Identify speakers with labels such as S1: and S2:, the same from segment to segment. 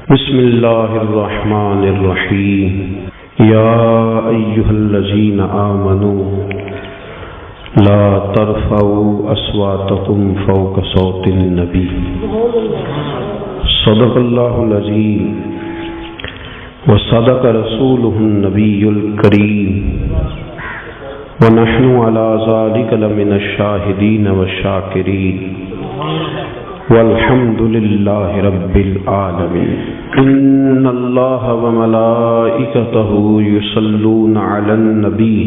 S1: بسم اللہ الرحمن الرحیم یا ایہا الذین آمنوا لا ترفعوا اصواتکم فوق صوت النبی صدق اللہ العظیم وصدق رسولہ النبی الکریم ونحن علی ذلک لمن الشاہدین والشاکرین والحمد للہ رب العالمین ان اللہ وملائکتہ یصلون علی النبی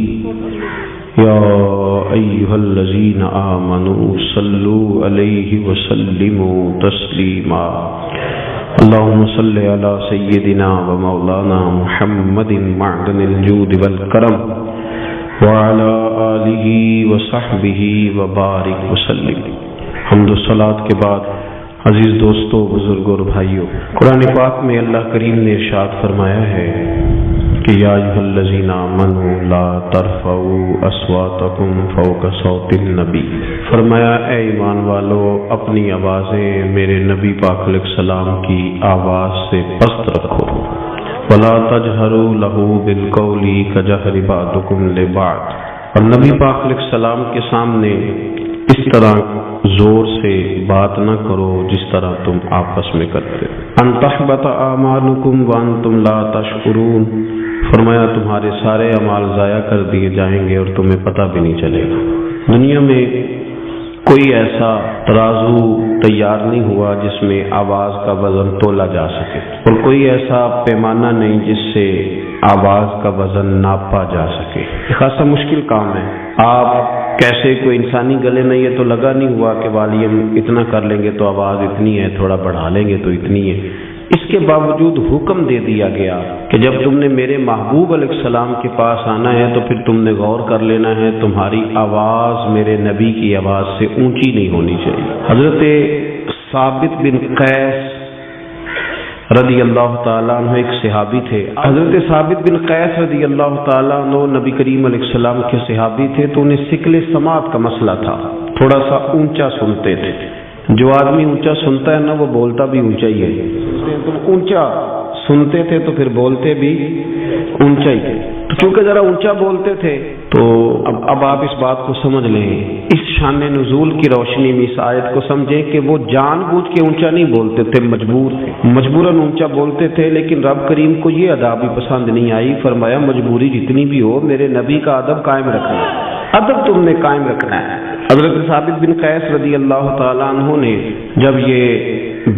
S1: یا ایہا الذین آمنوا صلوا علیہ وسلموا تسلیما اللہم صلی علی سیدنا ومولانا محمد معدن الجود والکرم وعلی آلہ وصحبہ وبارک وسلم۔ حمد و صلات کے بعد عزیز دوستو، بزرگوں اور بھائیوں، قرآن پاک میں اللہ کریم نے ارشاد فرمایا ہے کہ یا ایھا الذین آمنوا لا ترفعوا اصواتکم فوق صوت النبی، فرمایا اے ایمان والو اپنی آوازیں میرے نبی پاک علیہ السلام کی آواز سے پست رکھو، ولا تجہروا لہ بالقول کجہر بعضکم لبعض، اور نبی پاک علیہ السلام کے سامنے اس طرح زور سے بات نہ کرو جس طرح تم آپس میں کرتے، ان تحبط اعمالکم وانتم لا تشعرون، فرمایا تمہارے سارے اعمال ضائع کر دیے جائیں گے اور تمہیں پتہ بھی نہیں چلے گا۔ دنیا میں کوئی ایسا ترازو تیار نہیں ہوا جس میں آواز کا وزن تولا جا سکے، اور کوئی ایسا پیمانہ نہیں جس سے آواز کا وزن ناپا جا سکے۔ یہ خاصا مشکل کام ہے۔ آپ کیسے کوئی انسانی گلے میں یہ تو لگا نہیں ہوا کہ والیوم اتنا کر لیں گے تو آواز اتنی ہے، تھوڑا بڑھا لیں گے تو اتنی ہے۔ اس کے باوجود حکم دے دیا گیا کہ جب تم نے میرے محبوب علیہ السلام کے پاس آنا ہے تو پھر تم نے غور کر لینا ہے تمہاری آواز میرے نبی کی آواز سے اونچی نہیں ہونی چاہیے۔ حضرت ثابت بن قیس رضی اللہ تعالیٰ عنہ ایک صحابی تھے۔ حضرت ثابت بن قیس رضی اللہ تعالیٰ عنہ نبی کریم علیہ السلام کے صحابی تھے، تو انہیں ثقل سماعت کا مسئلہ تھا، تھوڑا سا اونچا سنتے تھے۔ جو آدمی اونچا سنتا ہے نا وہ بولتا بھی اونچا ہی ہے، تو اونچا سنتے تھے تو پھر بولتے بھی اونچا ہی تھے۔ چونکہ ذرا اونچا بولتے تھے تو اب آپ اس بات کو سمجھ لیں، اس شان نزول کی روشنی میں اس آیت کو سمجھیں کہ وہ جان بوجھ کے اونچا نہیں بولتے تھے، مجبور تھے، مجبوراً اونچا بولتے تھے، لیکن رب کریم کو یہ ادا بھی پسند نہیں آئی۔ فرمایا مجبوری جتنی بھی ہو میرے نبی کا ادب قائم رکھنا ہے، ادب تم نے قائم رکھنا ہے۔ حضرت ثابت بن قیس رضی اللہ تعالیٰ عنہ نے جب یہ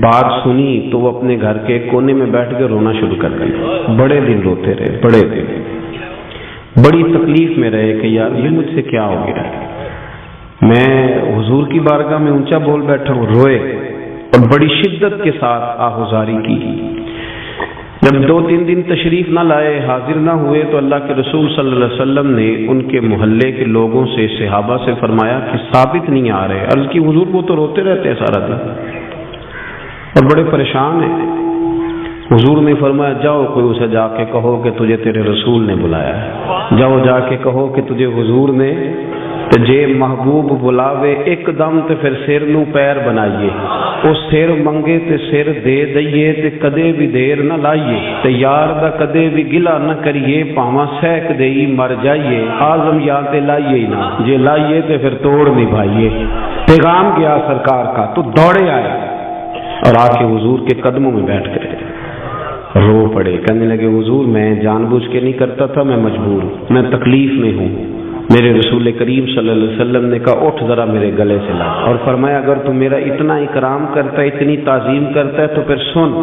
S1: بات سنی تو وہ اپنے گھر کے کونے میں بیٹھ کے رونا شروع کر دیا، بڑے دن روتے رہے، بڑے دن بڑی تکلیف میں رہے کہ یار یہ مجھ سے کیا ہو گیا، میں حضور کی بارگاہ میں اونچا بول بیٹھا ہوں۔ روئے اور بڑی شدت کے ساتھ آہوزاری کی۔ جب 2-3 دن تشریف نہ لائے، حاضر نہ ہوئے، تو اللہ کے رسول صلی اللہ علیہ وسلم نے ان کے محلے کے لوگوں سے، صحابہ سے فرمایا کہ ثابت نہیں آ رہے۔ عرض کی حضور وہ تو روتے رہتے ہیں سارا دن اور بڑے پریشان ہیں۔ حضور نے فرمایا جاؤ کوئی اسے جا کے کہو کہ تجھے تیرے رسول نے بلایا ہے، جاؤ جا کے کہو کہ تجھے حضور نے جے محبوب بلاوے ایک دم تے پھر سر نو پیر بنائیے، او سر منگے تے سر دے دئیے تے کدے بھی دیر نہ لائیے، تے یار دا کدے بھی گلا نہ کریے، پاواں سہک دئی مر جائیے، آزم یاد تے لائیے ہی نہ، جے لائیے تے پھر توڑ نبھائیے۔ پیغام گیا سرکار کا تو دوڑے آئے اور آ کے حضور کے قدموں میں بیٹھ گئے، رو پڑے، کہنے لگے حضور میں جان بوجھ کے نہیں کرتا تھا، میں مجبور ہوں، میں تکلیف میں ہوں۔ میرے رسول کریم صلی اللہ علیہ وسلم نے کہا اٹھ ذرا میرے گلے سے لا، اور فرمایا اگر تو میرا اتنا اکرام کرتا ہے، اتنی تعظیم کرتا ہے تو پھر سن،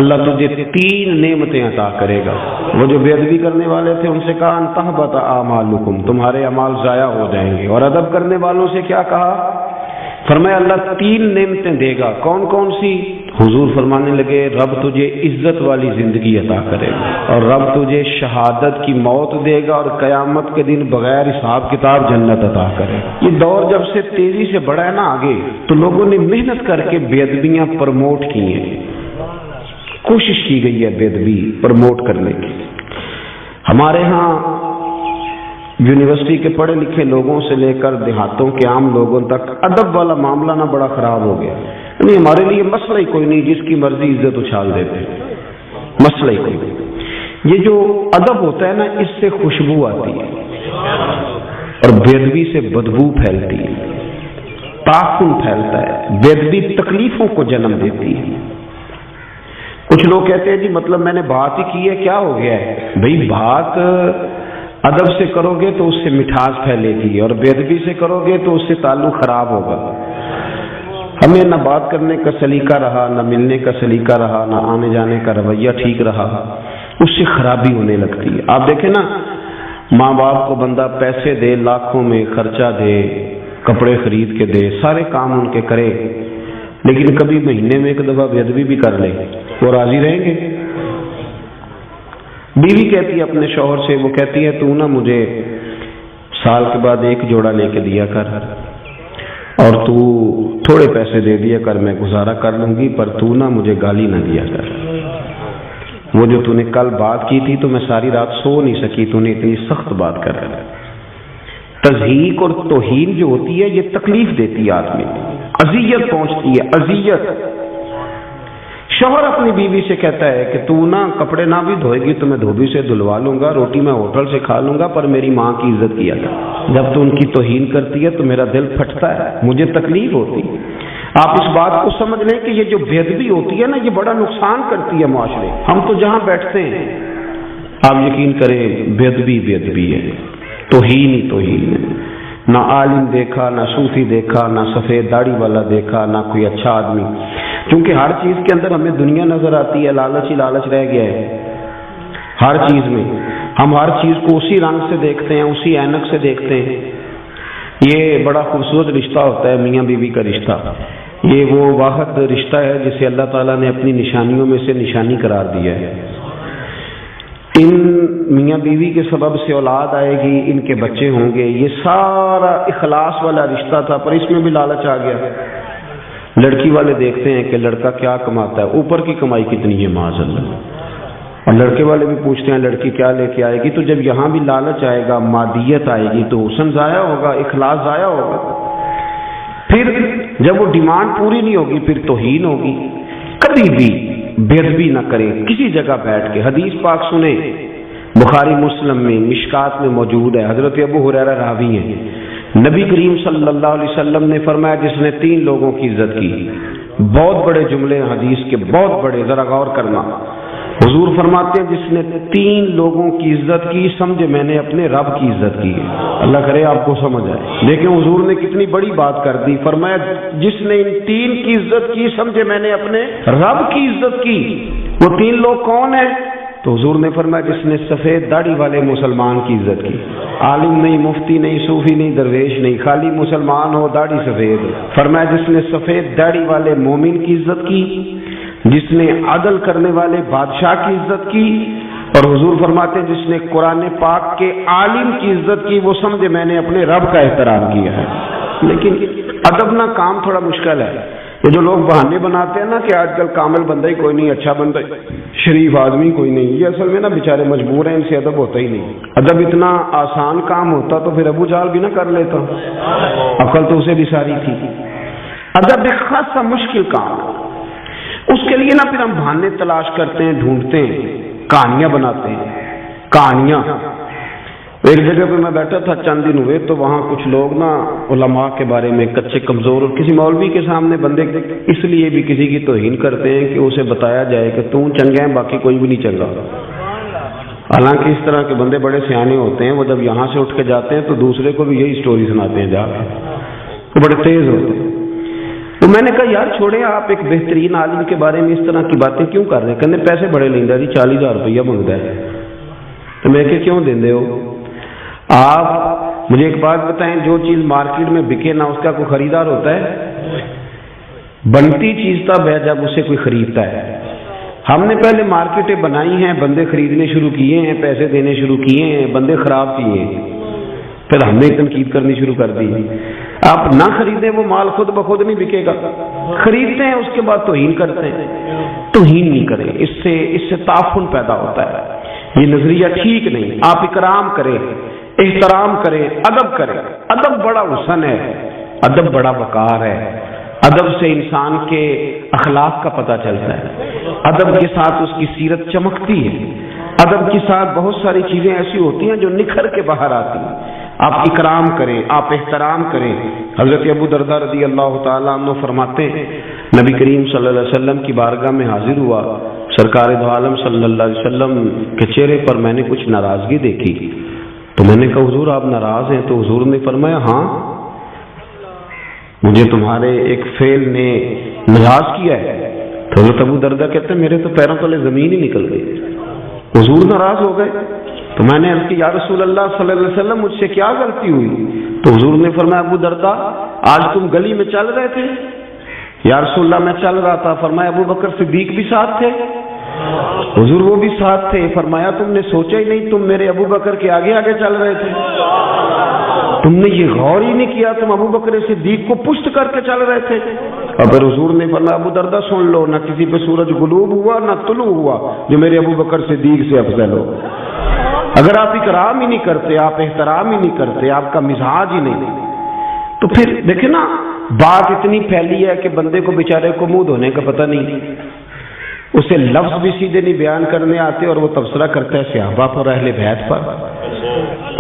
S1: اللہ تجھے 3 نعمتیں عطا کرے گا۔ وہ جو بے ادبی کرنے والے تھے ان سے کہا ان تحبط اعمالکم، تمہارے اعمال ضائع ہو جائیں گے، اور ادب کرنے والوں سے کیا کہا؟ فرمایا اللہ 3 نعمتیں دے گا۔ کون کون سی؟ حضور فرمانے لگے رب تجھے عزت والی زندگی عطا کرے گا، اور رب تجھے شہادت کی موت دے گا، اور قیامت کے دن بغیر حساب کتاب جنت عطا کرے گا۔ یہ دور جب سے تیزی سے بڑھا ہے نا آگے، تو لوگوں نے محنت کر کے بے ادبیاں پروموٹ کی ہیں، کوشش کی گئی ہے بے ادبی پروموٹ کرنے کی۔ ہمارے ہاں یونیورسٹی کے پڑھے لکھے لوگوں سے لے کر دیہاتوں کے عام لوگوں تک ادب والا معاملہ نہ بڑا خراب ہو گیا. یعنی ہمارے لیے مسئلہ ہی کوئی نہیں، جس کی مرضی عزت اچھال دیتے، مسئلہ ہی کوئی نہیں. یہ جو ادب ہوتا ہے نا، اس سے خوشبو آتی ہے اور بے ادبی سے بدبو پھیلتی ہے، تعفن پھیلتا ہے. بے ادبی تکلیفوں کو جنم دیتی ہے. کچھ لوگ کہتے ہیں جی مطلب میں نے بات ہی کی ہے، کیا ہو گیا ہے؟ بھئی بات ادب سے کرو گے تو اس سے مٹھاس پھیلے گی، اور بے ادبی سے کرو گے تو اس سے تعلق خراب ہوگا. ہمیں نہ بات کرنے کا سلیقہ رہا، نہ ملنے کا سلیقہ رہا، نہ آنے جانے کا رویہ ٹھیک رہا، اس سے خرابی ہونے لگتی ہے. آپ دیکھیں نا، ماں باپ کو بندہ پیسے دے، لاکھوں میں خرچہ دے، کپڑے خرید کے دے، سارے کام ان کے کرے، لیکن کبھی مہینے میں ایک دفعہ بے ادبی بھی کر لے، وہ راضی رہیں گے؟ بیوی کہتی ہے اپنے شوہر سے، وہ کہتی ہے تو نا مجھے سال کے بعد ایک جوڑا لے کے دیا کر، اور تو تھوڑے پیسے دے دیا کر، میں گزارا کر لوں گی، پر تو نا مجھے گالی نہ دیا کر. وہ جو تو نے کل بات کی تھی تو میں ساری رات سو نہیں سکی، تو نے اتنی سخت بات کر رہا ہے. تضحیق اور توہین جو ہوتی ہے یہ تکلیف دیتی ہے آدمی، اذیت پہنچتی ہے، اذیت. شوہر اپنی بیوی سے کہتا ہے کہ تو نا کپڑے نہ بھی دھوئے گی تو میں دھوبی سے دھلوا لوں گا، روٹی میں ہوٹل سے کھا لوں گا، پر میری ماں کی عزت کیا کر. جب تو ان کی توہین کرتی ہے تو میرا دل پھٹتا ہے، مجھے تکلیف ہوتی. آپ اس بات کو سمجھ لیں کہ یہ جو بے ادبی ہوتی ہے نا، یہ بڑا نقصان کرتی ہے معاشرے. ہم تو جہاں بیٹھتے ہیں، آپ یقین کریں، بے ادبی ہے، توہین ہی توہین ہے. نہ عالم دیکھا، نہ صوفی دیکھا، نہ سفید داڑھی والا دیکھا، نہ کوئی اچھا آدمی. کیونکہ ہر چیز کے اندر ہمیں دنیا نظر آتی ہے، لالچ ہی لالچ رہ گیا ہے. ہر چیز میں ہم ہر چیز کو اسی رنگ سے دیکھتے ہیں، اسی اینک سے دیکھتے ہیں. یہ بڑا خوبصورت رشتہ ہوتا ہے میاں بیوی کا رشتہ. یہ وہ واحد رشتہ ہے جسے اللہ تعالیٰ نے اپنی نشانیوں میں سے نشانی قرار دیا ہے. ان میاں بیوی کے سبب سے اولاد آئے گی، ان کے بچے ہوں گے. یہ سارا اخلاص والا رشتہ تھا، پر اس میں بھی لالچ آ گیا. لڑکی والے دیکھتے ہیں کہ لڑکا کیا کماتا ہے، اوپر کی کمائی کتنی ہے معاذ اللہ، اور لڑکے والے بھی پوچھتے ہیں لڑکی کیا لے کے آئے گی. تو جب یہاں بھی لالچ آئے گا، مادیت آئے گی، تو حسن ضائع ہوگا، اخلاص ضائع ہوگا. پھر جب وہ ڈیمانڈ پوری نہیں ہوگی، پھر توہین ہوگی. کبھی بھی بے ادبی نہ کریں کسی جگہ بیٹھ کے. حدیث پاک سنیں، بخاری مسلم میں مشکات میں موجود ہے. حضرت ابو ہریرہ راوی ہیں. نبی کریم صلی اللہ علیہ وسلم نے فرمایا جس نے 3 لوگوں کی عزت کی. بہت بڑے جملے حدیث کے، بہت بڑے، ذرا غور کرنا. حضور فرماتے ہیں جس نے 3 لوگوں کی عزت کی، سمجھے میں نے اپنے رب کی عزت کی. اللہ کرے آپ کو سمجھ آئے. لیکن حضور نے کتنی بڑی بات کر دی. فرمایا جس نے ان 3 کی عزت کی، سمجھے میں نے اپنے رب کی عزت کی. وہ 3 لوگ کون ہیں؟ تو حضور نے فرمایا جس نے سفید داڑھی والے مسلمان کی عزت کی. عالم نہیں، مفتی نہیں، صوفی نہیں، درویش نہیں، خالی مسلمان ہو، داڑھی سفید. فرمایا جس نے سفید داڑھی والے مومن کی عزت کی، جس نے عدل کرنے والے بادشاہ کی عزت کی، اور حضور فرماتے ہیں جس نے قرآن پاک کے عالم کی عزت کی، وہ سمجھے میں نے اپنے رب کا احترام کیا ہے. لیکن ادب نہ کام تھوڑا مشکل ہے. یہ جو لوگ بہانے بناتے ہیں نا کہ آج کل کامل بندہ ہی کوئی نہیں، اچھا بندہ، شریف آدمی کوئی نہیں، یہ اصل میں نا بیچارے مجبور ہیں، ان سے ادب ہوتا ہی نہیں. ادب اتنا آسان کام ہوتا تو پھر ابو جہل بھی نہ کر لیتا، عقل تو اسے بھی ساری تھی. ادب ایک خاصا مشکل کام ہے. اس کے لیے نا پھر ہم بہانے تلاش کرتے ہیں، ڈھونڈتے ہیں، کہانیاں بناتے ہیں. کہانیاں. ایک جگہ پہ میں بیٹھا تھا چند دن ہوئے، تو وہاں کچھ لوگ نا علماء کے بارے میں کچے کمزور، اور کسی مولوی کے سامنے بندے اس لیے بھی کسی کی توہین کرتے ہیں کہ اسے بتایا جائے کہ تم چنگا ہے، باقی کوئی بھی نہیں چنگا. حالانکہ اس طرح کے بندے بڑے سیانے ہوتے ہیں، وہ جب یہاں سے اٹھ کے جاتے ہیں تو دوسرے کو بھی یہی سٹوری سناتے ہیں جا کے. وہ بڑے تیز ہوتے ہیں. تو میں نے کہا یار چھوڑیں، آپ ایک بہترین عالم کے بارے میں اس طرح کی باتیں کیوں کر رہے ہیں؟ کہنے پیسے بڑے لیندہ جی، 40,000 روپیہ منگتا ہے. تو میں کہ کیوں دیندے ہو؟ آپ مجھے ایک بات بتائیں، جو چیز مارکیٹ میں بکے نہ اس کا کوئی خریدار ہوتا ہے؟ بنتی چیز تب ہے جب اسے کوئی خریدتا ہے. ہم نے پہلے مارکیٹیں بنائی ہیں، بندے خریدنے شروع کیے ہیں، پیسے دینے شروع کیے ہیں، بندے خراب کیے ہیں، پھر ہم نے تنقید کرنی شروع کر دی. آپ نہ خریدیں وہ مال خود بخود نہیں بکے گا. خریدتے ہیں، اس کے بعد توہین کرتے ہیں. توہین نہیں کریں، اس سے تعفن پیدا ہوتا ہے. یہ نظریہ ٹھیک نہیں. آپ اکرام کریں، احترام کریں، ادب کریں۔ ادب بڑا حسن ہے، ادب بڑا وقار ہے، ادب سے انسان کے اخلاق کا پتہ چلتا ہے، ادب کے ساتھ اس کی سیرت چمکتی ہے، ادب کے ساتھ بہت ساری چیزیں ایسی ہوتی ہیں جو نکھر کے باہر آتی ہیں۔ آپ اکرام کریں، آپ احترام کریں۔ حضرت ابو درداء رضی اللہ تعالیٰ عنہ فرماتے ہیں نبی کریم صلی اللہ علیہ وسلم کی بارگاہ میں حاضر ہوا، سرکار دو عالم صلی اللہ علیہ وسلم کے چہرے پر میں نے کچھ ناراضگی دیکھی، تو میں نے کہا حضور آپ ناراض ہیں؟ تو حضور نے فرمایا ہاں، مجھے تمہارے ایک فعل نے ناراض کیا ہے۔ تو حضرت ابو درداء کہتے ہیں میرے تو پیروں تلے زمین ہی نکل گئی، حضور ناراض ہو گئے۔ تو میں نے عرض کی یا رسول اللہ صلی اللہ علیہ وسلم مجھ سے کیا غلطی ہوئی؟ تو حضور نے فرمایا ابو درداء آج تم گلی میں چل رہے تھے؟ یا رسول اللہ میں چل رہا تھا۔ فرمایا ابو بکر صدیق بھی ساتھ تھے؟ حضور وہ بھی ساتھ تھے۔ فرمایا تم نے سوچا ہی نہیں، تم میرے ابو بکر کے آگے آگے چل رہے تھے، تم نے یہ غور ہی نہیں کیا، تم ابو بکر صدیق کو پشت کر کے چل رہے تھے۔ اور پھر حضور نے فرمایا ابو درداء سن لو، نہ کسی پہ سورج غلوب ہوا نہ طلوع ہوا جو میرے ابو بکر صدیق سے افضل ہو۔ اگر آپ اکرام ہی نہیں کرتے، آپ احترام ہی نہیں کرتے، آپ کا مزاج ہی نہیں، تو پھر دیکھیں نا بات اتنی پھیلی ہے کہ بندے کو بیچارے کو منہ دھونے کا پتہ نہیں، اسے لفظ بھی سیدھے نہیں بیان کرنے آتے، اور وہ تبصرہ کرتا ہے صحابہ پر، اہل بیت پر،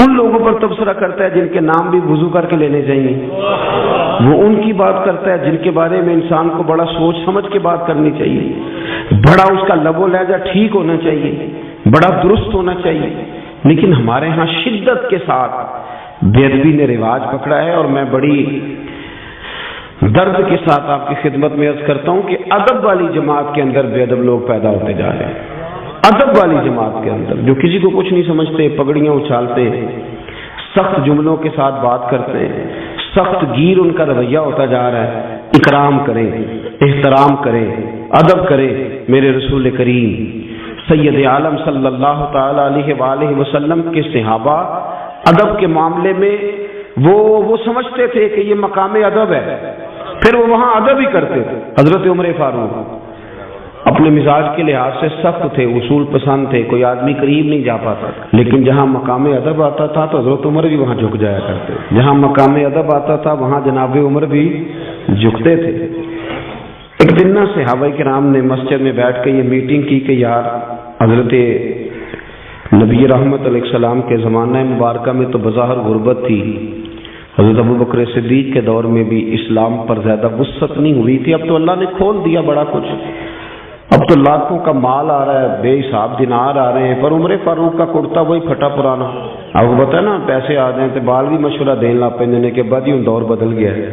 S1: ان لوگوں پر تبصرہ کرتا ہے جن کے نام بھی وضو کر کے لینے چاہیے، وہ ان کی بات کرتا ہے جن کے بارے میں انسان کو بڑا سوچ سمجھ کے بات کرنی چاہیے، بڑا اس کا لب و لہجہ ٹھیک ہونا چاہیے، بڑا درست ہونا چاہیے۔ لیکن ہمارے ہاں شدت کے ساتھ بے ادبی نے رواج پکڑا ہے، اور میں بڑی درد کے ساتھ آپ کی خدمت میں عرض کرتا ہوں کہ ادب والی جماعت کے اندر بے ادب لوگ پیدا ہوتے جا رہے ہیں۔ ادب والی جماعت کے اندر جو کسی کو کچھ نہیں سمجھتے، پگڑیاں اچھالتے ہیں، سخت جملوں کے ساتھ بات کرتے ہیں، سخت گیر ان کا رویہ ہوتا جا رہا ہے۔ اکرام کریں، احترام کریں، ادب کریں۔ میرے رسول کریم سید عالم صلی اللہ تعالی علیہ وآلہ وسلم کے صحابہ ادب کے معاملے میں وہ سمجھتے تھے کہ یہ مقام ادب ہے، پھر وہ وہاں ادب ہی کرتے تھے۔ حضرت عمر فاروق اپنے مزاج کے لحاظ سے سخت تھے، اصول پسند تھے، کوئی آدمی قریب نہیں جا پاتا، لیکن جہاں مقام ادب آتا تھا تو حضرت عمر بھی وہاں جھک جایا کرتے، جہاں مقام ادب آتا تھا وہاں جناب عمر بھی جھکتے تھے۔ ایک دن نا صحابہ کرام نے مسجد میں بیٹھ کے یہ میٹنگ کی کہ یار حضرت نبی رحمت علیہ السلام کے زمانہ مبارکہ میں تو بظاہر غربت تھی، حضرت ابو بکر صدیق کے دور میں بھی اسلام پر زیادہ وسعت نہیں ہوئی تھی، اب تو اللہ نے کھول دیا بڑا کچھ، اب تو لاکھوں کا مال آ رہا ہے، بے حساب دینار آ رہے ہیں، پر عمر فاروق کا کرتا وہی پھٹا پرانا، آپ کو پتا ہے نا پیسے آ جائیں تو بال بھی مشورہ دین لا پہ کے بعد ہی دور بدل گیا ہے،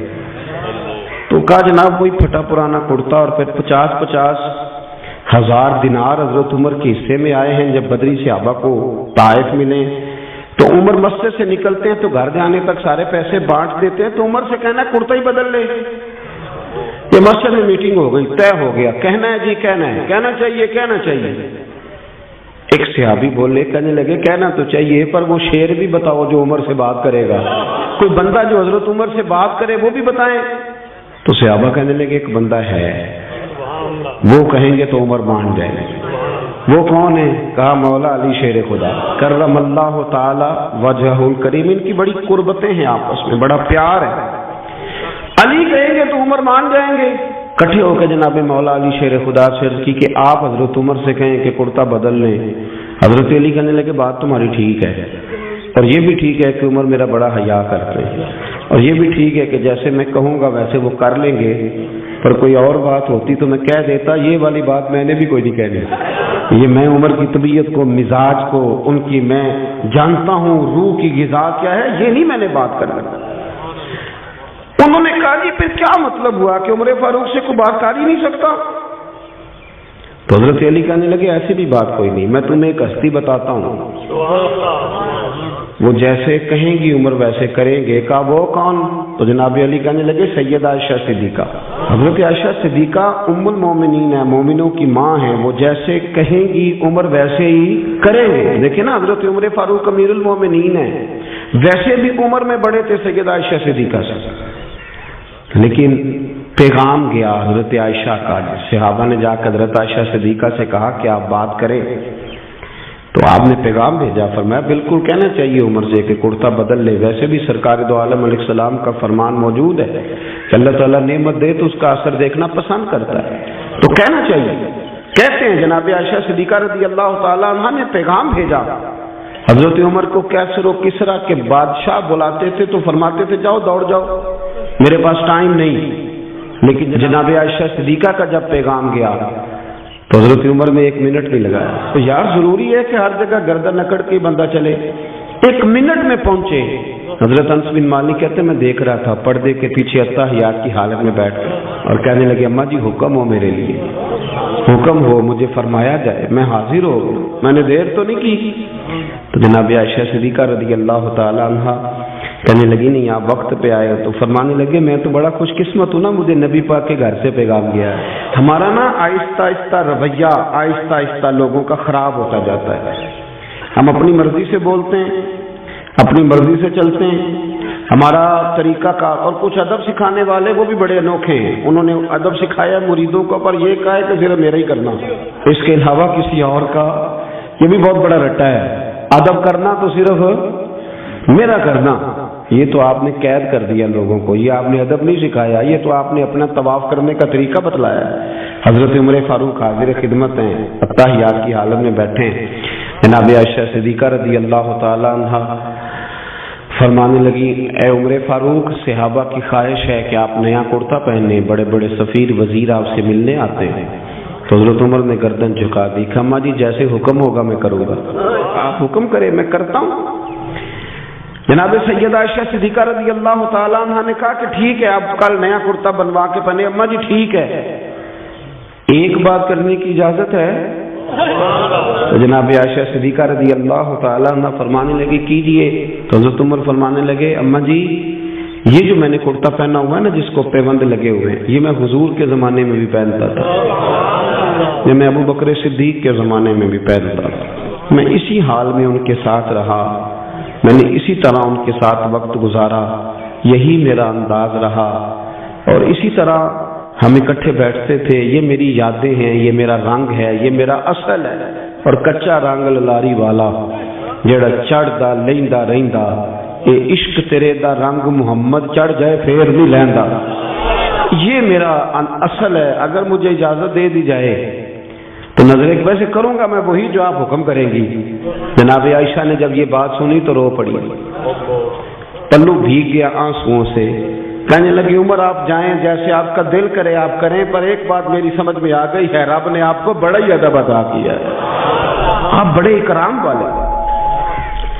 S1: تو کہا جناب وہی پھٹا پرانا کرتا، اور پھر 50,000 دینار حضرت عمر کے حصے میں آئے ہیں۔ جب بدری صحابہ کو طائف ملے تو عمر مسجد سے نکلتے ہیں تو گھر جانے تک سارے پیسے بانٹ دیتے ہیں، تو عمر سے کہنا ہے کرتا ہی بدل لے، یہ مسجد میں میٹنگ ہو گئی، طے ہو گیا، کہنا ہے جی کہنا ہے، کہنا چاہیے کہنا چاہیے۔ ایک صحابی بولے کہنے لگے کہنا تو چاہیے پر وہ شعر بھی بتاؤ جو عمر سے بات کرے گا، کوئی بندہ جو حضرت عمر سے بات کرے وہ بھی بتائیں۔ تو صحابہ کہنے لگے ایک بندہ ہے، وہ کہیں گے تو عمر مان جائیں گے، وہ کون ہے؟ کہا مولا علی شیر خدا کرم اللہ تعالی وجہہ الکریم، ان کی بڑی قربتیں ہیں آپس میں، بڑا پیار ہے، علی کہیں گے تو عمر مان جائیں گے۔ کٹھے ہو کے جناب مولا علی شیر خدا سے عرض کی کہ آپ حضرت عمر سے کہیں کہ کرتا بدل لیں۔ حضرت علی کہنے لگے بات تمہاری ٹھیک ہے، اور یہ بھی ٹھیک ہے کہ عمر میرا بڑا حیا کرتے ہیں، اور یہ بھی ٹھیک ہے کہ جیسے میں کہوں گا ویسے وہ کر لیں گے، پر کوئی اور بات ہوتی تو میں کہہ دیتا، یہ والی بات میں نے بھی کوئی نہیں کہنی، یہ میں عمر کی طبیعت کو، مزاج کو، ان کی میں جانتا ہوں روح کی غذا کیا ہے، یہ نہیں میں نے بات کرنا۔ انہوں نے کہا جی پھر کیا مطلب ہوا کہ عمر فاروق سے کوئی بات کر ہی نہیں سکتا؟ تو حضرت علی کہنے لگے ایسی بھی بات کوئی نہیں، میں تمہیں ایک ہستی بتاتا ہوں، وہ جیسے کہیں گی عمر ویسے کریں گے۔ کہا وہ کون؟ تو جناب علی کہنے لگے سید عائشہ صدیقہ۔ حضرت عائشہ صدیقہ ام المومنین ہے، مومنوں کی ماں ہیں، وہ جیسے کہیں گی عمر ویسے ہی کریں گے۔ دیکھیں نا حضرت عمر فاروق امیر المومنین ہیں، ویسے بھی عمر میں بڑے تھے سید عائشہ صدیقہ سے، لیکن پیغام گیا حضرت عائشہ کا، صحابہ نے جا کر حضرت عائشہ صدیقہ سے کہا کہ آپ بات کریں، تو آپ نے پیغام بھیجا، فرمایا بالکل کہنا چاہیے عمر سے کہ کرتا بدل لے، ویسے بھی سرکار دو عالم علیہ السلام کا فرمان موجود ہے کہ اللہ تعالیٰ نعمت دے تو اس کا اثر دیکھنا پسند کرتا ہے، تو کہنا چاہیے۔ کہتے ہیں جناب عائشہ صدیقہ رضی اللہ تعالیٰ عنہ نے پیغام بھیجا حضرت عمر کو، کیسر و کسرا کے بادشاہ بلاتے تھے تو فرماتے تھے جاؤ دوڑ جاؤ، میرے پاس ٹائم نہیں۔ لیکن جناب عائشہ صدیقہ کا جب پیغام گیا تو حضرت عمر نے 1 منٹ نہیں لگایا۔ تو یار ضروری ہے کہ ہر جگہ گردن اکڑ کے بندہ چلے، 1 منٹ میں پہنچے۔ حضرت انس بن مالک کہتے میں دیکھ رہا تھا پردے کے پیچھے اتحیات کی حالت میں بیٹھ کر، اور کہنے لگے اماں جی حکم ہو میرے لیے، حکم ہو مجھے فرمایا جائے، میں حاضر ہو گیا، میں نے دیر تو نہیں کی۔ تو جناب عائشہ صدیقہ رضی اللہ تعالی عنہ کہنے لگی نہیں آپ وقت پہ آئے ہو، تو فرمانے لگے میں تو بڑا خوش قسمت ہوں نا، مجھے نبی پاک کے گھر سے پیغام گیا ہے۔ ہمارا نا آہستہ آہستہ رویہ آہستہ آہستہ لوگوں کا خراب ہوتا جاتا ہے، ہم اپنی مرضی سے بولتے ہیں، اپنی مرضی سے چلتے ہیں، ہمارا طریقہ کار، اور کچھ ادب سکھانے والے وہ بھی بڑے انوکھے ہیں، انہوں نے ادب سکھایا مریدوں کو، پر یہ کہا ہے کہ صرف میرا ہی کرنا، اس کے علاوہ کسی اور کا، یہ بھی بہت بڑا رٹا ہے، ادب کرنا تو صرف میرا کرنا، یہ تو آپ نے قید کر دیا لوگوں کو، یہ آپ نے ادب نہیں سکھایا، یہ تو آپ نے اپنا طواف کرنے کا طریقہ بتلایا ہے۔ حضرت عمر فاروق حاضر خدمت ہیں، اتحیات کی حالت میں بیٹھے ہیں، جناب عائشہ صدیقہ رضی اللہ تعالی عنہ فرمانے لگی اے عمر فاروق، صحابہ کی خواہش ہے کہ آپ نیا کرتا پہنے، بڑے بڑے سفیر وزیر آپ سے ملنے آتے ہیں۔ تو حضرت عمر نے گردن جھکا دی، کہ اماں جی جیسے حکم ہوگا میں کروں گا، آپ حکم کریں میں کرتا ہوں۔ جناب سیدہ عائشہ صدیقہ رضی اللہ تعالیٰ عنہ نے کہا کہ ٹھیک ہے، اب کل نیا کرتا بنوا کے پہنے۔ اماں جی ٹھیک ہے، ایک بات کرنے کی اجازت ہے؟ تو جناب عائشہ صدیقہ رضی اللہ تعالیٰ عنہ فرمانے لگے کیجئے۔ تو حضرت عمر فرمانے لگے اماں جی یہ جو میں نے کرتا پہنا ہوا ہے نا جس کو پیوند لگے ہوئے ہیں، یہ میں حضور کے زمانے میں بھی پہنتا تھا، یہ میں ابو بکر صدیق کے زمانے میں بھی پہنتا تھا، میں اسی حال میں ان کے ساتھ رہا، میں نے اسی طرح ان کے ساتھ وقت گزارا، یہی میرا انداز رہا، اور اسی طرح ہم اکٹھے بیٹھتے تھے، یہ میری یادیں ہیں، یہ میرا رنگ ہے، یہ میرا اصل ہے، اور کچا رنگ للاری والا جڑا چڑھدا لیندا رہندا، اے عشق تیرے دا رنگ محمد چڑھ جائے پھر نہیں لیندا، یہ میرا اصل ہے۔ اگر مجھے اجازت دے دی جائے تو نظر ایک ویسے کروں گا میں وہی جو آپ حکم کریں گی۔ جناب عائشہ نے جب یہ بات سنی تو رو پڑی، پلو بھیگ گیا آنسوؤں سے، کہنے لگی عمر آپ جائیں، جیسے آپ کا دل کرے آپ کریں، پر ایک بات میری سمجھ میں آ گئی ہے، رب نے آپ کو بڑا ہی ادب عطا کیا ہے، آپ بڑے اکرام والے۔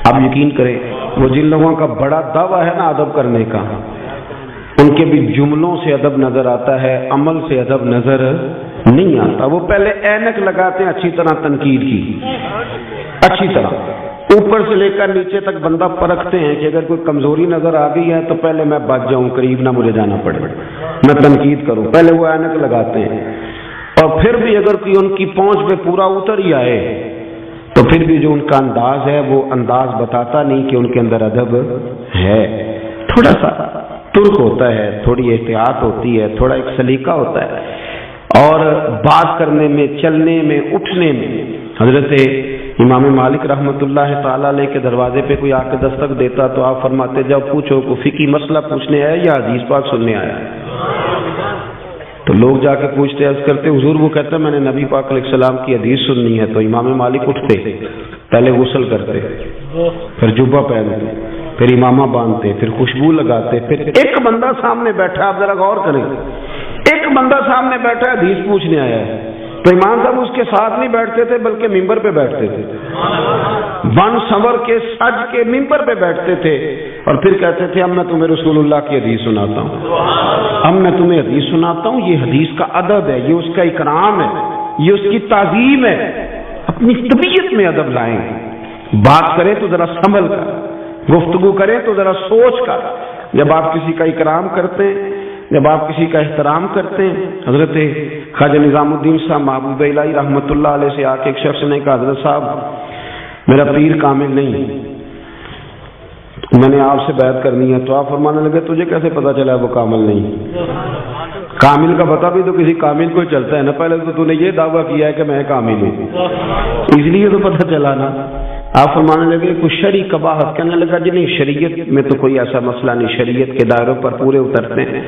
S1: آپ یقین کریں وہ جن لوگوں کا بڑا دعویٰ ہے نا ادب کرنے کا، ان کے بھی جملوں سے ادب نظر آتا ہے، عمل سے ادب نظر نہیں آتا۔ وہ پہلے اینک لگاتے ہیں اچھی طرح تنقید کی، اچھی طرح اوپر سے لے کر نیچے تک بندہ پرکھتے ہیں کہ اگر کوئی کمزوری نظر آ گئی ہے تو پہلے میں بچ جاؤں، قریب نہ مجھے جانا پڑے، میں تنقید کروں، پہلے وہ اینک لگاتے ہیں، اور پھر بھی اگر کوئی ان کی پہنچ پہ پورا اتر ہی آئے تو پھر بھی جو ان کا انداز ہے وہ انداز بتاتا نہیں کہ ان کے اندر ادب ہے، تھوڑا سا ترک ہوتا ہے، تھوڑی احتیاط ہوتی ہے، تھوڑا ایک سلیقہ ہوتا ہے، اور بات کرنے میں، چلنے میں، اٹھنے میں۔ حضرت امام مالک رحمۃ اللہ تعالی علیہ کے دروازے پہ کوئی آ کے دستک دیتا تو آپ فرماتے جاؤ پوچھو کوئی فقہی مسئلہ پوچھنے آیا یا حدیث پاک سننے آیا ہے؟ تو لوگ جا کے پوچھتے عرض کرتے حضور، وہ کہتا میں نے نبی پاک علیہ السلام کی حدیث سننی ہے، تو امام مالک اٹھتے، پہلے غسل کرتے، پھر جبہ پہنتے، پھر امامہ باندھتے، پھر خوشبو لگاتے، پھر ایک بندہ سامنے بیٹھا، آپ ذرا غور کریں، ایک بندہ سامنے بیٹھا حدیث پوچھنے آیا ہے، تو امام صاحب اس کے ساتھ نہیں بیٹھتے تھے بلکہ ممبر پہ بیٹھتے تھے، بن سنور کے سج کے ممبر پہ بیٹھتے تھے، اور پھر کہتے تھے اب میں تمہیں رسول اللہ کی حدیث سناتا ہوں، اب میں تمہیں حدیث سناتا ہوں، یہ حدیث کا ادب ہے، یہ اس کا اکرام ہے، یہ اس کی تعظیم ہے۔ اپنی طبیعت میں ادب لائیں، بات کریں تو ذرا سنبھل کر، گفتگو کریں تو ذرا سوچ کر۔ جب آپ کسی کا اکرام کرتے ہیں، جب آپ کسی کا احترام کرتے ہیں، حضرت خواجہ نظام الدین صاحب محبوب الہی رحمۃ اللہ علیہ سے آ کے ایک شخص نے کہا حضرت صاحب میرا پیر کامل نہیں، میں نے آپ سے بیعت کرنی ہے، تو آپ فرمانے لگے تجھے کیسے پتا چلا وہ کامل نہیں؟ کامل کا پتہ بھی تو کسی کامل کو چلتا ہے نا، پہلے تو تو نے یہ دعویٰ کیا ہے کہ میں کامل ہوں، اس لیے تو پتہ چلا نا۔ آپ فرمانے لگے کچھ شرعی قباحت، کہنے لگا جی نہیں شریعت میں تو کوئی ایسا مسئلہ نہیں، شریعت کے دائروں پر پورے اترتے ہیں۔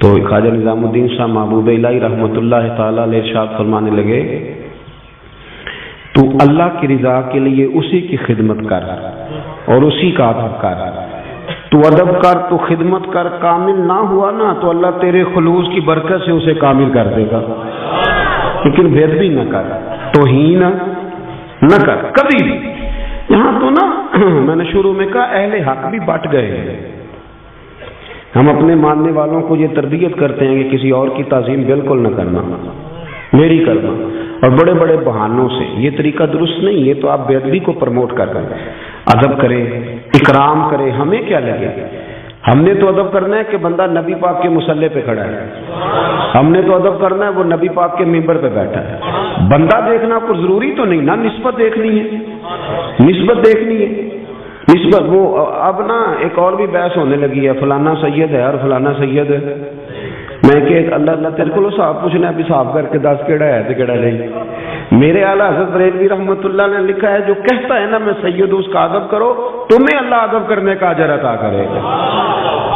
S1: تو خواجہ نظام الدین شاہ محبوب الہی رحمۃ اللہ تعالی علیہ ارشاد فرمانے لگے تو اللہ کی رضا کے لیے اسی کی خدمت کر اور اسی کا ادب کر، تو ادب کر تو خدمت کر، کامل نہ ہوا نا تو اللہ تیرے خلوص کی برکت سے اسے کامل کر دے گا، لیکن بے ادبی نہ کر، توہین نہ کر کبھی بھی۔ یہاں تو نا میں نے شروع میں کہا اہل حق بھی بٹ گئے ہیں، ہم اپنے ماننے والوں کو یہ تربیت کرتے ہیں کہ کسی اور کی تعظیم بالکل نہ کرنا، میری کرنا، اور بڑے بڑے بہانوں سے، یہ طریقہ درست نہیں، یہ تو آپ بے ادبی کو پروموٹ کر رہے ہیں۔ ادب کرے، اکرام کرے، ہمیں کیا لگے، ہم نے تو ادب کرنا ہے کہ بندہ نبی پاک کے مصلی پہ کھڑا ہے، ہم نے تو ادب کرنا ہے وہ نبی پاک کے ممبر پہ بیٹھا ہے۔ بندہ دیکھنا کوئی ضروری تو نہیں نا، نسبت دیکھنی ہے، نسبت دیکھنی ہے، نسبت۔ وہ اب نا ایک اور بھی بحث ہونے لگی ہے، فلانا سید ہے اور فلانا سید ہے۔ میں کہ اللہ اللہ تیرے کو صاحب پوچھنا ہے، صاحب کر کے دس کیڑا ہے تو کیڑا نہیں۔ میرے اعلیٰ حضرت بریلوی رحمۃ اللہ نے لکھا ہے جو کہتا ہے نا میں سید اس کا ادب کرو، تمہیں اللہ ادب کرنے کا اجر عطا کرے گا۔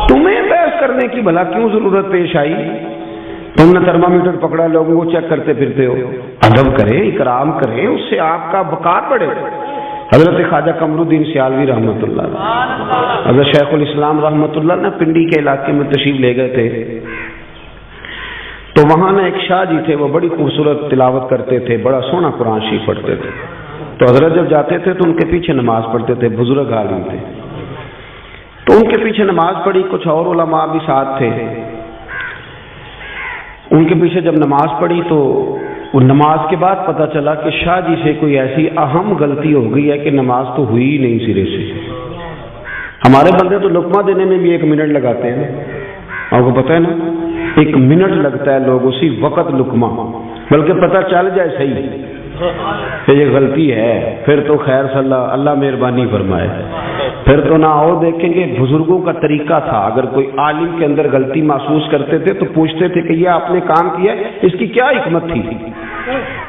S1: تمہیں بحث کرنے کی بھلا کیوں ضرورت پیش آئی؟ تم نے تھرمامیٹر پکڑا، لوگوں کو چیک کرتے پھرتے ہو۔ ادب کریں، اکرام کریں، اس سے آپ کا وقار بڑھے۔ حضرت خواجہ قمر الدین سیالوی رحمۃ اللہ، حضرت شیخ الاسلام رحمۃ اللہ نے پنڈی کے علاقے میں تشریف لے گئے تھے، تو وہاں نا ایک شاہ جی تھے، وہ بڑی خوبصورت تلاوت کرتے تھے، بڑا سونا قرآن شریف پڑھتے تھے۔ تو حضرت جب جاتے تھے تو ان کے پیچھے نماز پڑھتے تھے، بزرگ عالم تھے، تو ان کے پیچھے نماز پڑھی، کچھ اور علماء بھی ساتھ تھے۔ ان کے پیچھے جب نماز پڑھی تو نماز کے بعد پتہ چلا کہ شاہ جی سے کوئی ایسی اہم غلطی ہو گئی ہے کہ نماز تو ہوئی ہی نہیں سرے سے۔ ہمارے بندے تو لقمہ دینے میں بھی 1 منٹ لگاتے ہیں، آپ کو پتہ ہے نا، 1 منٹ لگتا ہے لوگ اسی وقت لقمہ، بلکہ پتہ چل جائے صحیح کہ یہ غلطی ہے، پھر تو خیر صلی اللہ مہربانی فرمائے، پھر تو نہ اور دیکھیں گے بزرگوں کا طریقہ تھا، اگر کوئی عالم کے اندر غلطی محسوس کرتے تھے تو پوچھتے تھے کہ یہ آپ نے کام کیا ہے، اس کی کیا حکمت تھی؟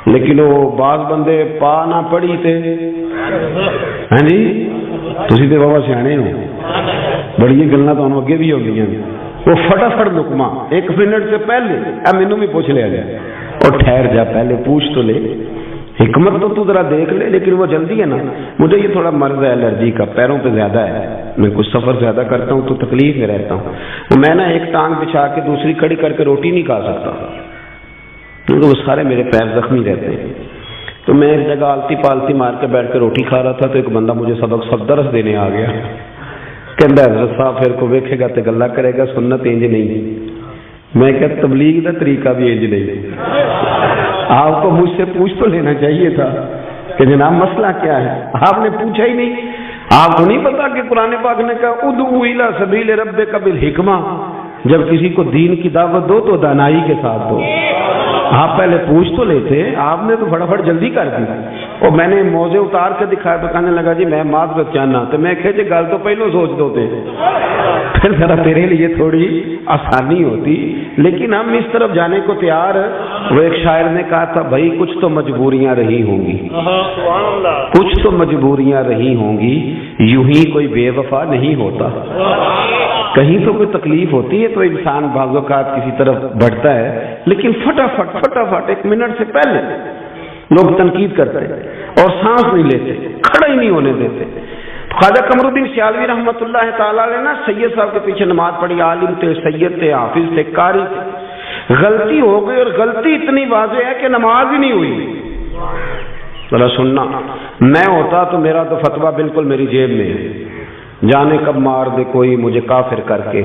S1: لیکن وہ بعض بندے پا نہ پڑھی تھے، ہاں جی تسی تے بابا سیانے ہو، بڑی گلاں تانوں اگے بھی ہو گئیاں، وہ فٹافٹ لقمہ 1 منٹ سے پہلے مینوں بھی پوچھ لیا جائے، اور ٹھہر جا پہلے پوچھ تو لے، حکمت تو ذرا دیکھ لے، لیکن وہ جلدی ہے نا۔ مجھے یہ تھوڑا مرض ہے الرجی کا، پیروں پہ زیادہ ہے، میں کچھ سفر زیادہ کرتا ہوں تو تکلیف میں رہتا ہوں، میں نا ایک ٹانگ بچھا کے دوسری کھڑی کر کے روٹی نہیں کھا سکتا کیونکہ وہ سارے میرے پیر زخمی رہتے ہیں۔ تو میں ایک جگہ آلتی پالتی مار کے بیٹھ کے روٹی کھا رہا تھا تو ایک بندہ مجھے سبق درس دینے آ گیا، کہندا حضرت صاحب پھر کو ویکھے گا تے گلا کرے گا، سنت انج نہیں۔ میں کہ تبلیغ کا طریقہ بھی انج نہیں، آپ کو مجھ سے پوچھ تو لینا چاہیے تھا کہ جناب مسئلہ کیا ہے، آپ نے پوچھا ہی نہیں۔ آپ کو نہیں پتا کہ قرآن پاک نے کہا ادعو الی سبیل ربک بالحکمہ، جب کسی کو دین کی دعوت دو تو دانائی کے ساتھ دو۔ آپ پہلے پوچھ تو لیتے، آپ نے تو فٹافٹ جلدی کر دی، اور میں نے موزے اتار کے دکھایا تو کہنے لگا جی میں معذرت چاہنا، تو میں کہ جی گل تو پہلو سوچ دو تے پھر ذرا تیرے لیے تھوڑی آسانی ہوتی، لیکن ہم اس طرف جانے کو تیار۔ وہ ایک شاعر نے کہا تھا بھائی کچھ تو مجبوریاں رہی ہوں گی، کچھ تو مجبوریاں رہی ہوں گی، یوں ہی کوئی بے وفا نہیں ہوتا، کہیں تو کوئی تکلیف ہوتی ہے تو انسان بعض اوقات کسی طرف بڑھتا ہے، لیکن فٹافٹ 1 منٹ سے پہلے لوگ تنقید کرتے اور سانس نہیں لیتے، کھڑا ہی نہیں ہونے دیتے۔ خواجہ قمر الدین سیالوی رحمۃ اللہ تعالی علیہ نا سید صاحب کے پیچھے نماز پڑھی، عالم تھے، سید تھے، حافظ تھے، قاری تھے، غلطی ہو گئی اور غلطی اتنی واضح ہے کہ نماز ہی نہیں ہوئی۔ ذرا سننا، میں ہوتا تو میرا تو فتویٰ بالکل میری جیب میں ہے، جانے کب مار دے کوئی مجھے کافر کر کے،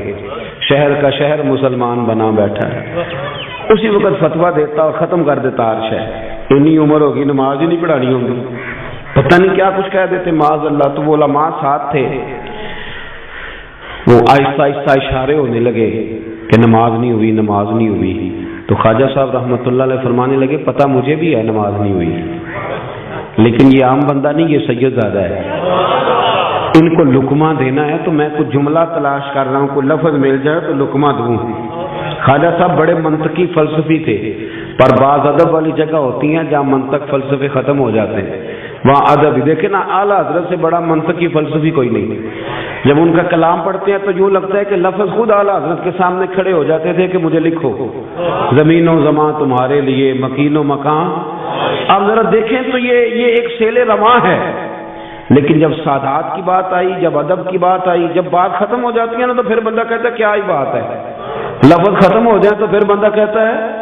S1: شہر کا شہر مسلمان بنا بیٹھا ہے، اسی وقت فتویٰ دیتا اور ختم کر دیتا ہر شے، اتنی عمر ہوگی نماز ہی نہیں پڑھانی ہوگی، پتہ نہیں کیا کچھ کہہ دیتے معاذ اللہ۔ تو وہ علماء ساتھ تھے، وہ آہستہ آہستہ اشارے ہونے لگے کہ نماز نہیں ہوئی، نماز نہیں ہوئی۔ تو خواجہ صاحب رحمۃ اللہ علیہ فرمانے لگے پتہ مجھے بھی ہے نماز نہیں ہوئی، لیکن یہ عام بندہ نہیں، یہ سید زیادہ ہے، ان کو لقمہ دینا ہے تو میں کچھ جملہ تلاش کر رہا ہوں، کوئی لفظ مل جائے تو لقمہ دوں، خواجہ صاحب بڑے منطقی فلسفی تھے، پر بعض ادب والی جگہ ہوتی ہیں جہاں منطق فلسفے ختم ہو جاتے ہیں، وہاں ادب ہی دیکھیں نا، اعلیٰ حضرت سے بڑا منطقی فلسفی کوئی نہیں۔ جب ان کا کلام پڑھتے ہیں تو یوں لگتا ہے کہ لفظ خود اعلیٰ حضرت کے سامنے کھڑے ہو جاتے تھے کہ مجھے لکھو، زمین و زمان تمہارے لیے، مکین و مکان۔ آپ ذرا دیکھیں تو یہ ایک سیل رواں ہے، لیکن جب سادات کی بات آئی، جب ادب کی بات آئی، جب بات ختم ہو جاتی ہے نا تو پھر بندہ کہتا ہے کیا ہی بات ہے، لفظ ختم ہو جائے تو پھر بندہ کہتا ہے۔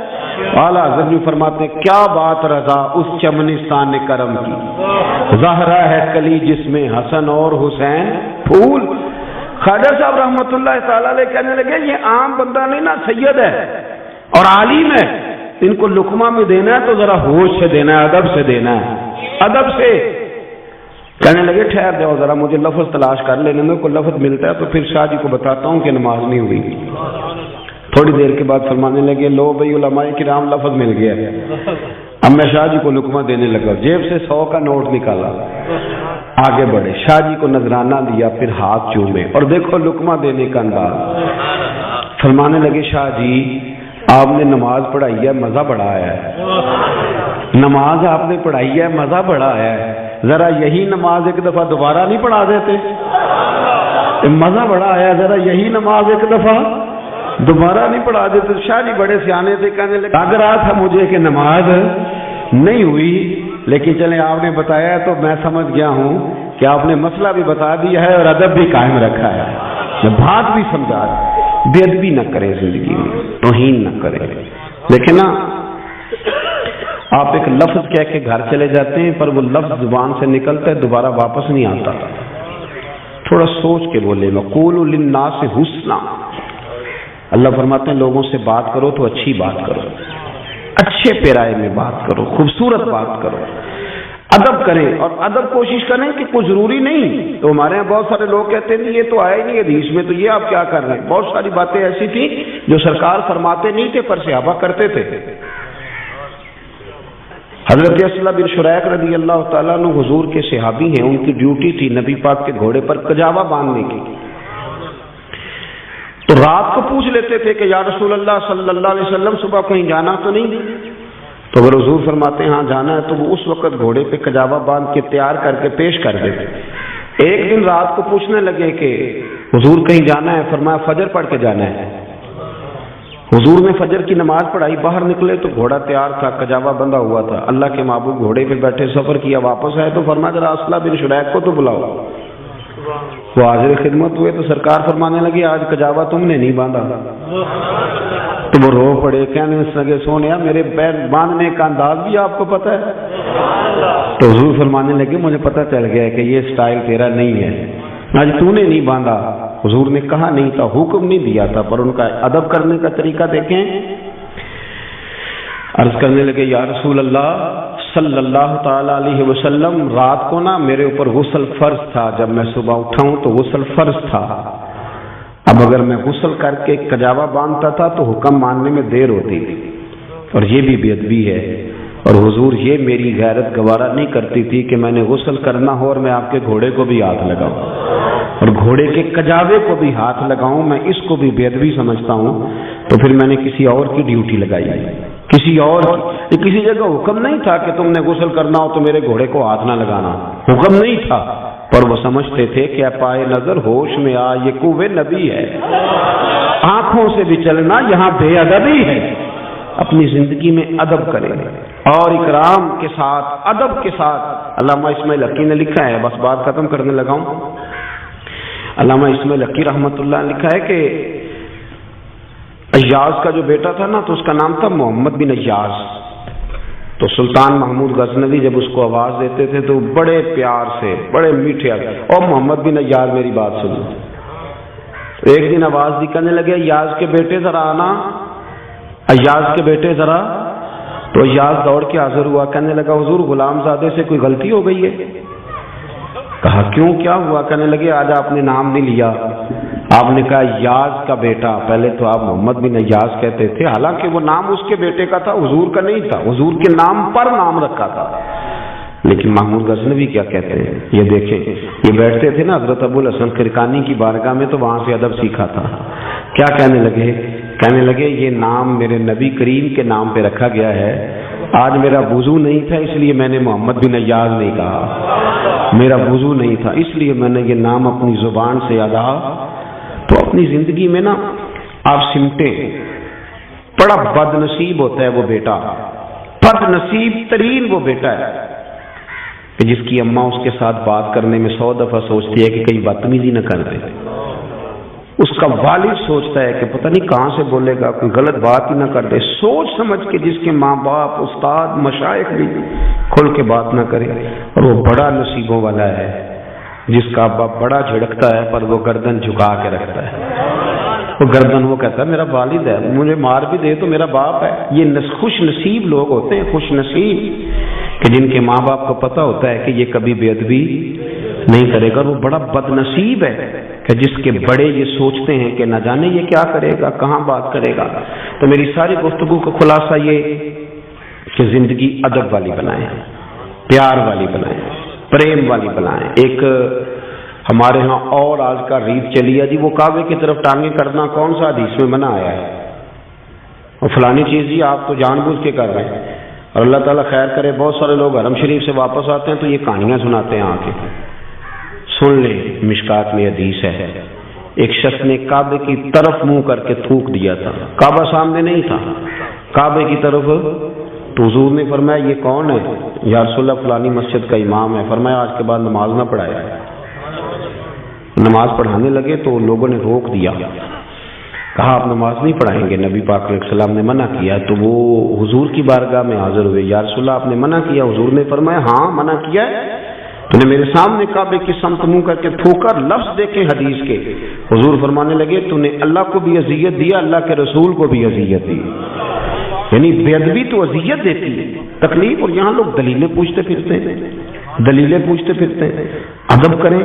S1: اعلیٰ حضرت بھی فرماتے ہیں کیا بات رضا اس چمنستان کرم کی، زہرا ہے کلی جس میں حسن اور حسین پھول۔ خواجہ صاحب رحمۃ اللہ تعالی علیہ کہنے لگے یہ عام بندہ نہیں نا، سید ہے اور عالم ہے، ان کو لقمہ میں دینا ہے تو ذرا ہوش سے دینا ہے، ادب سے دینا ہے، ادب سے۔ کہنے لگے ٹھہر جاؤ ذرا، مجھے لفظ تلاش کر لینے میں، کوئی لفظ ملتا ہے تو پھر شاہ جی کو بتاتا ہوں کہ نماز نہیں ہوئی۔ تھوڑی دیر کے بعد فرمانے لگے لو بھائی علماء کرام لفظ مل گیا ہے۔ اب میں شاہ جی کو لقمہ دینے لگا، جیب سے 100 کا نوٹ نکالا، آگے بڑھے، شاہ جی کو نذرانہ دیا، پھر ہاتھ چومے، اور دیکھو لقمہ دینے کا انداز۔ فرمانے لگے شاہ جی آپ نے نماز پڑھائی ہے، مزہ بڑا آیا ہے، نماز آپ نے پڑھائی ہے، مزہ بڑا آیا ہے، ذرا یہی نماز ایک دفعہ دوبارہ نہیں پڑھا دیتے؟ مزہ بڑا آیا، ذرا یہی نماز ایک دفعہ دوبارہ نہیں پڑھا دیتے؟ شاہ جی بڑے سیانے تھے، کہنے لگے لگ رہا تھا مجھے کہ نماز نہیں ہوئی، لیکن چلیں آپ نے بتایا تو میں سمجھ گیا ہوں کہ آپ نے مسئلہ بھی بتا دیا ہے اور ادب بھی قائم رکھا ہے، بات بھی سمجھا، بے ادبی نہ کریں زندگی میں، توہین نہ کریں۔ دیکھیں نا، آپ ایک لفظ کہہ کے گھر چلے جاتے ہیں پر وہ لفظ زبان سے نکلتا ہے دوبارہ واپس نہیں آتا، تھوڑا سوچ کے بولے۔ وَقُولُوا لِلنَّاسِ حُسْنًا، اللہ فرماتے ہیں لوگوں سے بات کرو تو اچھی بات کرو، اچھے پیرائے میں بات کرو، خوبصورت بات کرو، ادب کریں، اور ادب کوشش کریں کہ کوئی ضروری نہیں۔ تو ہمارے یہاں بہت سارے لوگ کہتے ہیں یہ تو آیا ہی نہیں حدیث میں، تو یہ آپ کیا کر رہے ہیں؟ بہت ساری باتیں ایسی تھیں جو سرکار فرماتے نہیں تھے پر صحابہ کرتے تھے۔ حضرت اسلم بن شریح رضی اللہ تعالیٰ عنہ حضور کے صحابی ہیں، ان کی ڈیوٹی تھی نبی پاک کے گھوڑے پر کجاوا باندھنے کی، تو رات کو پوچھ لیتے تھے کہ یا رسول اللہ صلی اللہ علیہ وسلم صبح کہیں جانا تو نہیں؟ تو اگر حضور فرماتے ہیں ہاں جانا ہے تو وہ اس وقت گھوڑے پہ کجاوا باندھ کے تیار کر کے پیش کر دیتے۔ ایک دن رات کو پوچھنے لگے کہ حضور کہیں جانا ہے، فرمایا فجر پڑھ کے جانا ہے۔ حضور نے فجر کی نماز پڑھائی، باہر نکلے تو گھوڑا تیار تھا، کجاوا بندھا ہوا تھا، اللہ کے محبوب گھوڑے پہ بیٹھے سفر کیا، واپس آئے تو فرمایا ذرا اسلم بن شریح کو تو بلاؤ۔ وہ حاضر خدمت ہوئے تو سرکار فرمانے لگے آج کجاوا تم نے نہیں باندھا، تو وہ رو پڑے، کہنے لگے سونیا میرے پیر باندھنے کا انداز بھی آپ کو پتہ ہے؟ تو حضور فرمانے لگے مجھے پتہ چل گیا کہ یہ سٹائل تیرا نہیں ہے، آج تو نے نہیں باندھا۔ حضور نے کہا نہیں تھا، حکم نہیں دیا تھا، پر ان کا ادب کرنے کا طریقہ دیکھیں۔ عرض کرنے لگے یا رسول اللہ صلی اللہ تعالی علیہ وسلم رات کو نا میرے اوپر غسل فرض تھا، جب میں صبح اٹھا ہوں تو غسل فرض تھا، اب اگر میں غسل کر کے کجاوا باندھتا تھا تو حکم ماننے میں دیر ہوتی تھی، اور یہ بھی بے ادبی ہے، اور حضور یہ میری غیرت گوارا نہیں کرتی تھی کہ میں نے غسل کرنا ہو اور میں آپ کے گھوڑے کو بھی ہاتھ لگاؤں اور گھوڑے کے کجاوے کو بھی ہاتھ لگاؤں، میں اس کو بھی بے ادبی سمجھتا ہوں، تو پھر میں نے کسی اور کی ڈیوٹی لگائی، کسی اور کی۔ کسی جگہ حکم نہیں تھا کہ تم نے غسل کرنا ہو تو میرے گھوڑے کو ہاتھ نہ لگانا، حکم نہیں تھا، پر وہ سمجھتے تھے کہ پائے نظر ہوش میں آ یہ قوے نبی ہے، آنکھوں سے بھی چلنا یہاں بے ادبی ہے۔ اپنی زندگی میں ادب کریں اور اکرام کے ساتھ، ادب کے ساتھ۔ علامہ اسماعیل حقی نے لکھا ہے، بس بات ختم کرنے لگا ہوں، علامہ اسماعیل حقی رحمۃ اللہ نے لکھا ہے کہ ایاز کا جو بیٹا تھا نا تو اس کا نام تھا محمد بن ایاز، تو سلطان محمود غزنوی جب اس کو آواز دیتے تھے تو بڑے پیار سے، بڑے میٹھے، اور محمد بن ایاز میری بات سنو۔ ایک دن آواز دی، کہنے لگے ایاز کے بیٹے ذرا آنا، ایاز کے بیٹے ذرا، تو ایاز دوڑ کے حاضر ہوا، کہنے لگا حضور غلام زادے سے کوئی غلطی ہو گئی ہے؟ کہا کیوں، کیا ہوا؟ کہنے لگے آج آپ نے نام نہیں لیا، آپ نے کہا ایاز کا بیٹا، پہلے تو آپ محمد بن ایاز کہتے تھے، حالانکہ وہ نام اس کے بیٹے کا تھا، حضور کا نہیں تھا، حضور کے نام پر نام رکھا تھا، لیکن محمود غزنوی کیا کہتے ہیں یہ دیکھیں، یہ بیٹھتے تھے نا حضرت ابو الحسن کرکانی کی بارگاہ میں تو وہاں سے ادب سیکھا تھا، کیا کہنے لگے کہنے لگے یہ نام میرے نبی کریم کے نام پہ رکھا گیا ہے، آج میرا وضو نہیں تھا اس لیے میں نے محمد بن ایاز نہیں کہا، میرا وضو نہیں تھا اس لیے میں نے یہ نام اپنی زبان سے ادا۔ تو اپنی زندگی میں نا آپ سمٹیں، بڑا بد نصیب ہوتا ہے وہ بیٹا، بد نصیب ترین وہ بیٹا ہے کہ جس کی اماں اس کے ساتھ بات کرنے میں 100 دفعہ سوچتی ہے کہ کہیں بدتمیزی نہ کر دے، اس کا والد سوچتا ہے کہ پتہ نہیں کہاں سے بولے گا، کوئی غلط بات ہی نہ کر دے، سوچ سمجھ کے جس کے ماں باپ استاد مشائخ بھی کھل کے بات نہ کرے، اور وہ بڑا نصیبوں والا ہے جس کا باپ بڑا جھڑکتا ہے پر وہ گردن جھکا کے رکھتا ہے، وہ گردن وہ کہتا ہے میرا والد ہے، مجھے مار بھی دے تو میرا باپ ہے۔ یہ خوش نصیب لوگ ہوتے ہیں، خوش نصیب کہ جن کے ماں باپ کو پتہ ہوتا ہے کہ یہ کبھی بے ادبی نہیں کرے گا۔ وہ بڑا بد نصیب ہے کہ جس کے بڑے یہ سوچتے ہیں کہ نہ جانے یہ کیا کرے گا، کہاں بات کرے گا۔ تو میری ساری گفتگو کا خلاصہ یہ کہ زندگی ادب والی بنائیں، پیار والی بنائیں، پریم والی بنائیں۔ ایک ہمارے ہاں اور آج کا ریت چلی ہے جی، وہ کعبے کی طرف ٹانگیں کرنا کون سا حدیث میں منع آیا ہے، اور فلانی چیز جی آپ تو جان بوجھ کے کر رہے ہیں، اور اللہ تعالیٰ خیر کرے بہت سارے لوگ حرم شریف سے واپس آتے ہیں تو یہ کہانیاں سناتے ہیں آ کے۔ سن لیں، مشکات میں حدیث ہے، ایک شخص نے کعبے کی طرف منہ کر کے تھوک دیا تھا، کعبہ سامنے نہیں تھا، کعبے کی طرف، تو حضور نے فرمایا یہ کون ہے؟ یا رسول اللہ فلانی مسجد کا امام ہے۔ فرمایا آج کے بعد نماز نہ پڑھایا۔ نماز پڑھانے لگے تو لوگوں نے روک دیا، کہا آپ نماز نہیں پڑھائیں گے، نبی پاک علیہ السلام نے منع کیا۔ تو وہ حضور کی بارگاہ میں حاضر ہوئے، یا رسول اللہ آپ نے منع کیا؟ حضور نے فرمایا ہاں منع کیا ہے، تو نے میرے سامنے کعبے کی سمت منہ کر کے تھوکا۔ لفظ دیکھیں حدیث کے، حضور فرمانے لگے تو نے اللہ کو بھی اذیت دیا، اللہ کے رسول کو بھی اذیت دی، یعنی بے ادبی تو اذیت دیتی ہے، تکلیف۔ اور یہاں لوگ دلیلیں پوچھتے پھرتے ہیں، دلیلیں پوچھتے پھرتے ہیں۔ ادب کریں۔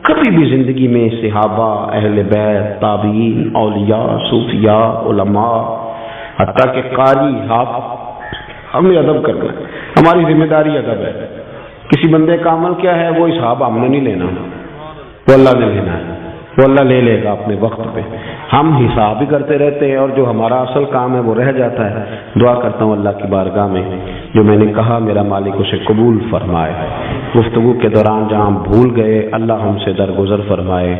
S1: کبھی بھی زندگی میں صحابہ، اہل بیت، تابعین، اولیاء، صوفیاء، علماء، حتیٰ کہ قاری، حافظ، ہمیں ادب کرنا ہے، ہماری ذمہ داری ادب ہے۔ کسی بندے کا عمل کیا ہے وہ حساب ہم نے نہیں لینا، وہ اللہ نے لینا ہے، وہ اللہ لے لے گا اپنے وقت پہ۔ ہم حساب ہی کرتے رہتے ہیں اور جو ہمارا اصل کام ہے وہ رہ جاتا ہے۔ دعا کرتا ہوں اللہ کی بارگاہ میں جو میں نے کہا میرا مالک اسے قبول فرمائے، گفتگو کے دوران جہاں بھول گئے اللہ ہم سے درگزر فرمائے۔